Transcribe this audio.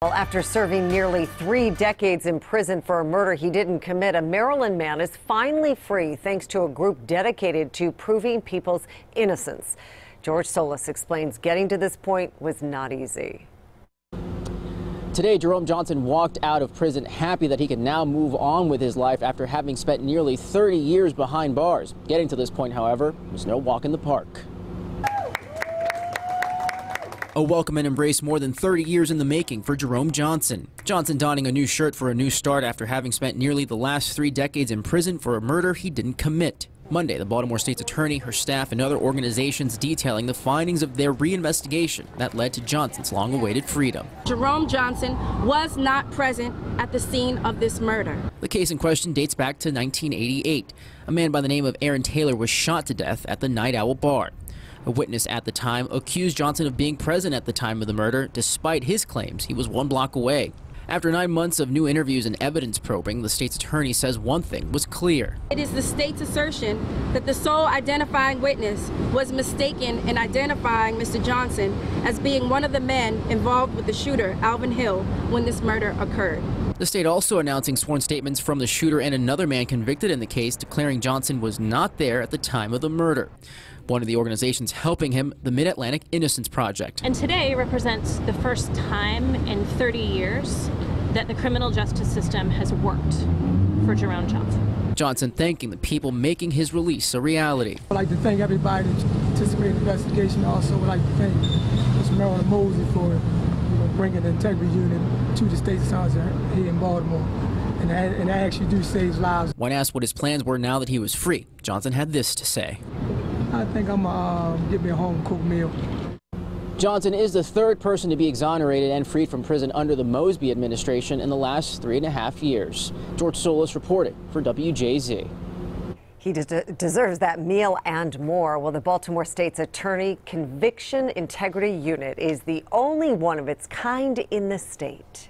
Well, after serving nearly 3 decades in prison for a murder he didn't commit, a Maryland man is finally free thanks to a group dedicated to proving people's innocence. George Solis explains getting to this point was not easy. Today, Jerome Johnson walked out of prison happy that he can now move on with his life after having spent nearly 30 years behind bars. Getting to this point, however, was no walk in the park. A welcome and embrace more than 30 years in the making for Jerome Johnson. Johnson donning a new shirt for a new start after having spent nearly the last 3 decades in prison for a murder he didn't commit. Monday, the Baltimore State's attorney, her staff, and other organizations detailing the findings of their reinvestigation that led to Johnson's long-awaited freedom. Jerome Johnson was not present at the scene of this murder. The case in question dates back to 1988. A man by the name of Aaron Taylor was shot to death at the Night Owl Bar. A witness at the time accused Johnson of being present at the time of the murder, despite his claims he was 1 block away. After 9 months of new interviews and evidence probing, the state's attorney says one thing was clear. It is the state's assertion that the sole identifying witness was mistaken in identifying Mr. Johnson as being one of the men involved with the shooter, Alvin Hill, when this murder occurred. The state also announcing sworn statements from the shooter and another man convicted in the case, declaring Johnson was not there at the time of the murder. One of the organizations helping him, the Mid-Atlantic Innocence Project. And today represents the first time in 30 years that the criminal justice system has worked for Jerome Johnson. Johnson thanking the people making his release a reality. I'd like to thank everybody that participated in the investigation. Also would like to thank Ms. Marilyn Mosley for bringing the integrity unit to the state center here in Baltimore. And they actually do save lives. When asked what his plans were now that he was free, Johnson had this to say. I think I'm going to get me a home-cooked meal. Johnson is the 3rd person to be exonerated and freed from prison under the Mosby administration in the last 3.5 years. George Solis reported for WJZ. He deserves that meal and more. Well, the Baltimore State's Attorney Conviction Integrity Unit is the only one of its kind in the state.